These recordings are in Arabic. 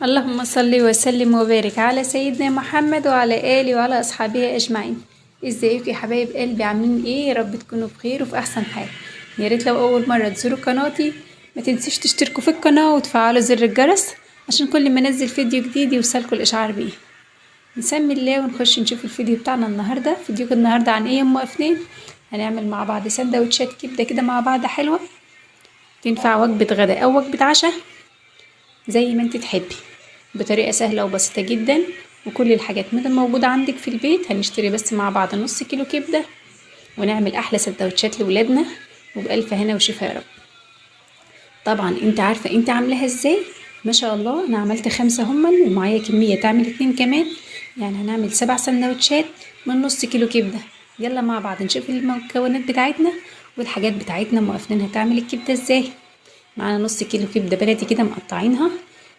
اللهم صل وسلم وبارك على سيدنا محمد وعلى آله وعلى أصحابه أجمعين. ازيكم يا حبايب قلبي، عاملين ايه؟ يا رب تكونوا بخير وفي أحسن حال. يا ريت لو أول مرة تزوروا قناتي ما تنسوش تشتركوا في القناة وتفعلوا زر الجرس عشان كل ما انزل فيديو جديد يوصلكوا الإشعار بيه. نسمي الله ونخش نشوف الفيديو بتاعنا النهاردة. فيديو النهاردة عن ايه يا ام اتنين؟ هنعمل مع بعض سندوتشات كبدة كده مع بعض حلوة، تنفع وجبة غدا أو وجبة عشاء زي ما انت تحبي، بطريقة سهلة وبسيطة جدا. وكل الحاجات موجودة عندك في البيت. هنشتري بس مع بعض نص كيلو كبدة ونعمل أحلى سندوتشات لولادنا وبألف هنا وشفا يا رب. طبعا انت عارفة انت عاملاها ازاي. ما شاء الله انا عملت 5 هما ومعايا كمية تعمل 2 كمان، يعني هنعمل 7 سندوتشات من نص كيلو كبدة. يلا مع بعض نشوف المكونات بتاعتنا والحاجات بتاعتنا موقفينها تعمل الكبدة ازاي. معانا نص كيلو كبدة بلدي كده مقطعينها،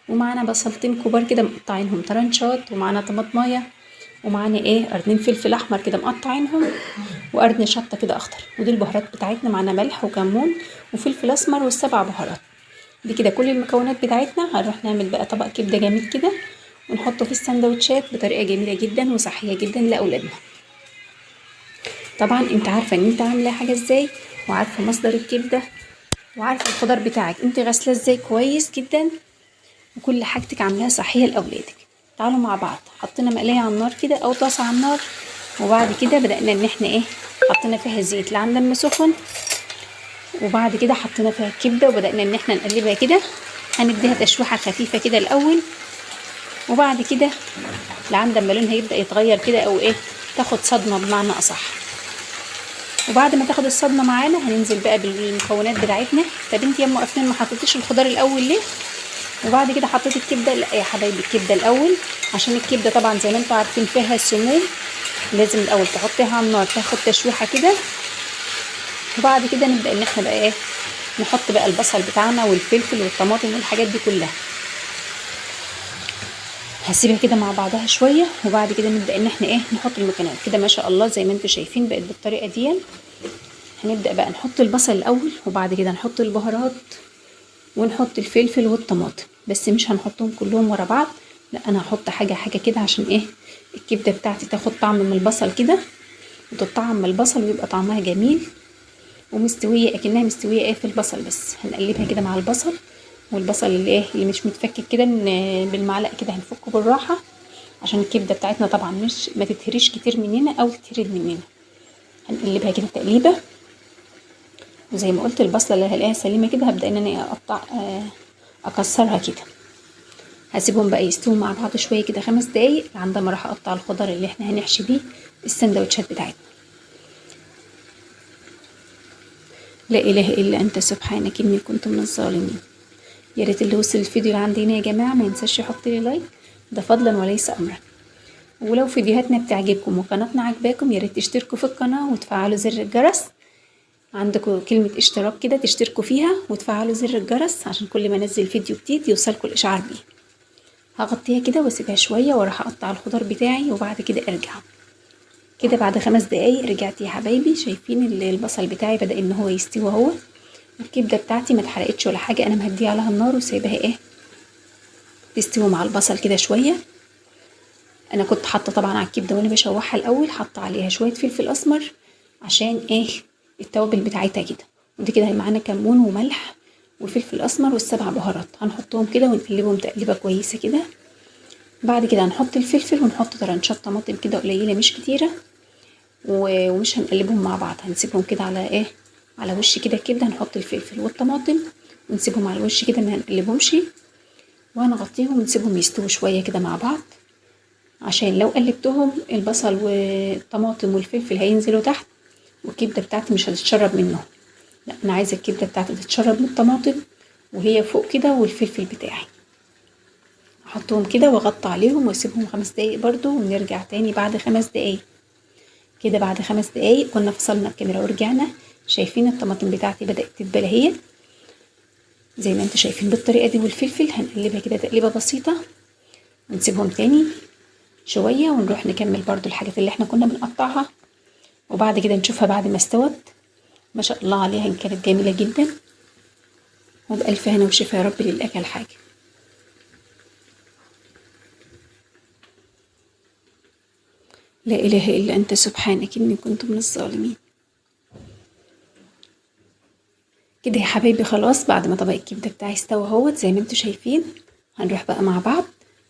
ومعانا بصلتين كبار كده مقطعينهم طرنشات، ومعانا طماطمايه، ومعانا قرنين فلفل احمر كده مقطعينهم، وقرن شطه كده اخضر. ودي البهارات بتاعتنا، معانا ملح وكمون وفلفل اسمر والسبع بهارات. دي كده كل المكونات بتاعتنا. هنروح نعمل بقى طبق كبده جميل كده ونحطه في السندوتشات بطريقه جميله جدا وصحيه جدا لاولادنا. طبعا انت عارفه ان انت عامله حاجه ازاي، وعارفه مصدر الكبده، وعارفه الخضار بتاعك انت غاسلاه ازاي كويس جدا، وكل حاجتك عاملاها صحيه لاولادك. تعالوا مع بعض. حطينا مقليه على النار كده او طاسه على النار، وبعد كده بدأنا ان احنا حطينا فيها الزيت لعند ما سخن، وبعد كده حطينا فيها الكبده وبدأنا ان احنا نقلبها كده. هنديها تشويحه خفيفه كده الاول، وبعد كده لعند ما لونها يبدأ يتغير كده او تاخد صدمه بمعنى اصح. وبعد ما تاخد الصدمه معانا هننزل بقى بالمكونات بتاعتنا. طب انت يا ام افنان ما حطيتيش الخضار الاول ليه؟ وبعد كده حطيت الكبده. لا يا حبايبي، الكبده الاول، عشان الكبده طبعا زي ما انتم عارفين فيها سموم. لازم الاول تحطيها على النار تاخد تشويحه كده، وبعد كده نبدا ان احنا بقى نحط بقى البصل بتاعنا والفلفل والطماطم والحاجات دي كلها. هسيبها كده مع بعضها شويه، وبعد كده نبدا ان احنا نحط المكونات كده. ما شاء الله زي ما انتم شايفين بقت بالطريقه دي. هنبدا بقى نحط البصل الاول، وبعد كده نحط البهارات ونحط الفلفل والطماطم، بس مش هنحطهم كلهم ورا بعض. لا، انا هحط حاجه حاجه كده عشان الكبده بتاعتي تاخد طعم من البصل كده، وتطعم من البصل ويبقى طعمها جميل ومستويه اكنها مستويه في البصل. بس هنقلبها كده مع البصل، والبصل اللي مش متفك كده بالمعلقه كده هنفكه بالراحه، عشان الكبده بتاعتنا طبعا مش ما تتهريش كتير مننا او تتهرد مننا. هنقلبها كده تقليبه، وزي ما قلت البصله اللي هلاقيها سليمه كده هبدا ان انا اقطع اكسرها كده. هسيبهم بقى يستووا مع بعض شويه كده 5 دقايق عندما راح اقطع الخضار اللي احنا هنحشي بيه السندوتشات بتاعتنا. لا اله الا انت سبحانك اني كنت من الظالمين. يا ريت اللي وصل الفيديو لعندي هنا يا جماعه ما ينساش يحط لي لايك، ده فضلا وليس امرا. ولو فيديوهاتنا بتعجبكم وقناتنا عجباكم يا ريت تشتركوا في القناه وتفعلوا زر الجرس. عندكم كلمة اشتراك كده تشتركوا فيها وتفعلوا زر الجرس عشان كل ما انزل فيديو جديد يوصلكوا الاشعار بيه. هغطيها كده واسيبها شوية وراح اقطع الخضار بتاعي، وبعد كده ارجع كده بعد 5 دقايق. رجعت يا حبايبي، شايفين البصل بتاعي بدأ ان هو يستوي اهو. الكبدة بتاعتي ما اتحرقتش ولا حاجة، انا مهديه عليها النار وسايباها تستوي مع البصل كده شوية. انا كنت حاطة طبعا على الكبدة وانا بشوحها الاول، حاطة عليها شوية فلفل اسمر عشان التوابل بتاعتها كده. ودي كده معانا كمون وملح وفلفل اسمر والسبع بهارات، هنحطهم كده ونقلبهم تقليبه كويسه كده. بعد كده هنحط الفلفل ونحط طرنشات طماطم كده قليله مش كتيره، ومش هنقلبهم مع بعض، هنسيبهم كده على على وش كده الكبده. هنحط الفلفل والطماطم ونسيبهم على الوش كده، ما هنقلبهمش، وهنغطيهم ونسيبهم يستووا شويه كده مع بعض، عشان لو قلبتهم البصل والطماطم والفلفل هينزلوا تحت والكبده بتاعتي مش هتتشرب منهم. لا، انا عايزه الكبده بتاعتي تتشرب من الطماطم وهي فوق كده والفلفل بتاعي. احطهم كده واغطي عليهم واسيبهم 5 دقايق برضو، ونرجع تاني بعد 5 دقايق كده. بعد 5 دقايق كنا فصلنا الكاميرا ورجعنا. شايفين الطماطم بتاعتي بدأت تتبل اهي زي ما انتوا شايفين بالطريقه دي، والفلفل هنقلبها كده تقليبه بسيطه ونسيبهم تاني شويه، ونروح نكمل برضو الحاجات اللي احنا كنا بنقطعها، وبعد كده نشوفها بعد ما استوت. ما شاء الله عليها كانت جميله جدا، وبألف هنا وشفا يا رب للأكل حاجه. لا إله إلا أنت سبحانك إني كنت من الظالمين. كده يا حبايبي خلاص، بعد ما طبق الكبدة بتاعي استوى اهوت زي ما انتوا شايفين، هنروح بقى مع بعض.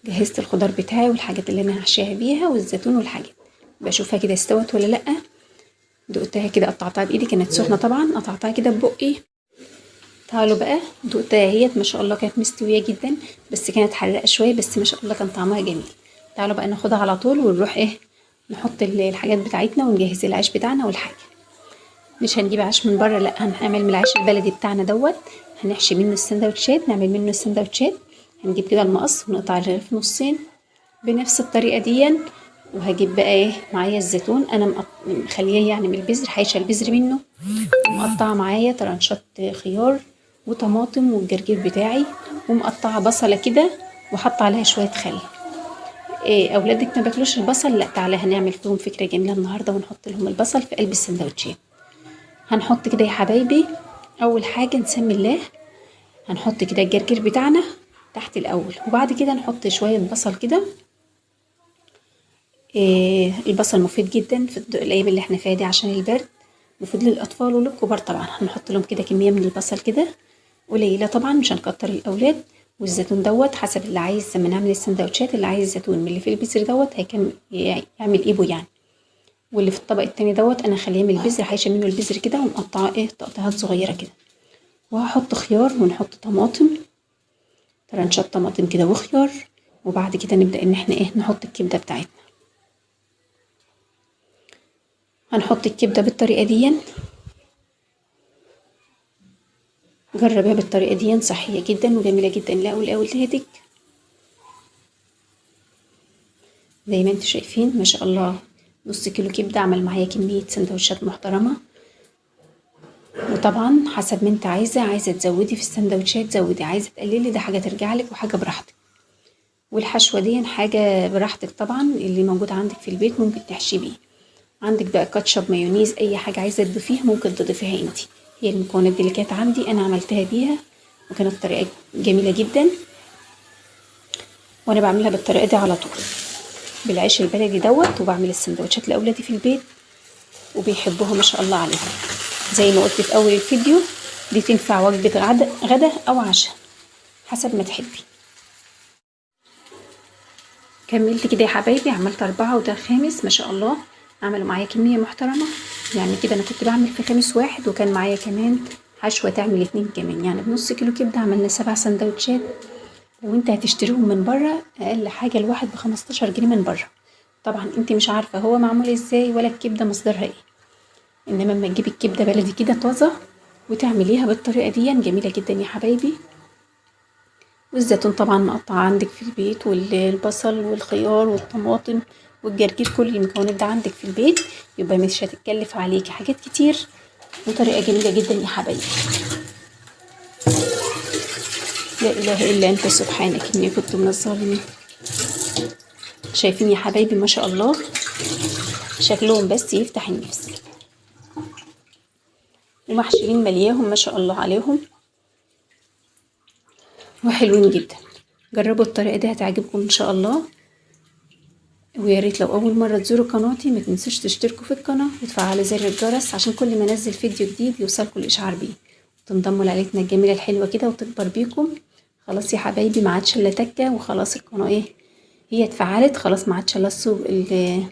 جهزت الخضار بتاعي والحاجات اللي انا هحشيها بيها والزيتون والحاجات، بشوفها كده استوت ولا لأ. دقتها كده، قطعتها بايدي، كانت سخنة طبعا، قطعتها كده ببقي. تعالوا بقى دقتها اهيت، ما شاء الله كانت مستوية جدا، بس كانت حرقة شوية، بس ما شاء الله كان طعمها جميل. تعالوا بقى ناخدها على طول ونروح نحط الحاجات بتاعتنا ونجهز العيش بتاعنا والحاجة. مش هنجيب عيش من بره، لا، هنعمل من العيش البلدي بتاعنا دوت، هنحشي منه السندوتشات، نعمل منه السندوتشات. هنجيب كده المقص ونقطع الرغيف نصين بنفس الطريقه دي. وهجيب بقى معايا الزيتون، انا مخليه يعني من البذر، حايشه البذر منه، ومقطعه معايا طرنشات خيار وطماطم والجرجير بتاعي، ومقطعه بصله كده وحاطه عليها شويه خل. اولادك ما بياكلوش البصل، لا تعالى هنعمل فيهم فكره جميله النهارده ونحط لهم البصل في قلب السندوتشات. هنحط كده يا حبايبي، اول حاجه نسمي الله، هنحط كده الجرجير بتاعنا تحت الاول، وبعد كده نحط شويه بصل كده. البصل مفيد جدا في الايام اللي احنا فيها دي عشان البرد، مفيد للاطفال وللكبار طبعا. هنحط لهم كده كميه من البصل كده قليله طبعا، مش هنكتر الاولاد. والزيتون دوت حسب اللي عايز، لما نعمل السندوتشات اللي عايز زيتون من اللي في البذر دوت هيكمل يعمل ايبو يعني. واللي في الطبق التاني دوت انا خليه من البذر، حايشه منه البذر كده ومقطعه تقطيعات صغيره كده. وهحط خيار ونحط طماطم، طرنشات طماطم كده وخيار. وبعد كده نبدأ ان احنا نحط الكبدة بتاعتنا. هنحط الكبدة بالطريقة دي، جربيها بالطريقة دي، صحية جدا وجميلة جدا لأولادك. زي ما انتوا شايفين ما شاء الله، نص كيلو كبدة عمل معايا كمية سندوتشات محترمة. وطبعا حسب ما انت عايزة تزودي في السندوتشات زودي، عايزة تقللي ده حاجة ترجع لك وحاجة براحتك. والحشوة دي حاجة براحتك طبعا، اللي موجود عندك في البيت ممكن تحشي بيه. عندك بقى كاتشب، مايونيز، اي حاجه عايزه تضيفيها ممكن تضيفيها انت. هي المكونات دي اللي كانت عندي انا عملتها بيها، وكانت طريقه جميله جدا، وانا بعملها بالطريقه دي على طول بالعيش البلدي دوت. وبعمل السندوتشات لاولادي في البيت وبيحبوها ما شاء الله عليهم. زي ما قلت في اول الفيديو، دي تنفع وجبه غدا او عشاء حسب ما تحبي. كملت كده يا حبايبي، عملت 4 وده الخامس ما شاء الله، عملوا معايا كمية محترمة. يعني كده انا كنت بعمل في خامس واحد، وكان معايا كمان حشوة تعمل 2 كمان، يعني بنص كيلو كبدة عملنا 7 سندوتشات. لو انت هتشتريهم من بره اقل حاجة الواحد ب15 جنيه من بره. طبعا انت مش عارفة هو معمول ازاي ولا الكبدة مصدرها ايه، انما اما تجيبي الكبدة بلدي كده طازة وتعمليها بالطريقة دي جميلة جدا يا حبايبي. والزيتون طبعا مقطعة عندك في البيت، والبصل والخيار والطماطم والجرجير، كل المكونات ده عندك في البيت، يبقى مش هتتكلف عليكي حاجات كتير، وطريقة جميلة جدا يا حبايبي. لا اله الا انت سبحانك اني كنت من الظالمين. شايفين يا حبايبي ما شاء الله شكلهم بس يفتح النفس، ومحشيين ملياهم ما شاء الله عليهم وحلوين جدا. جربوا الطريقة دي هتعجبكم ان شاء الله. ويا ريت لو اول مره تزوروا قناتي ما تنسوش تشتركوا في القناه وتفعلوا زر الجرس عشان كل ما انزل فيديو جديد يوصلكم الاشعار بيه، وتنضموا لعيلتنا الجميله الحلوه كده وتكبر بيكم. خلاص يا حبايبي ما عادش الا تكه وخلاص القناه هي اتفعلت خلاص، ما عادش الا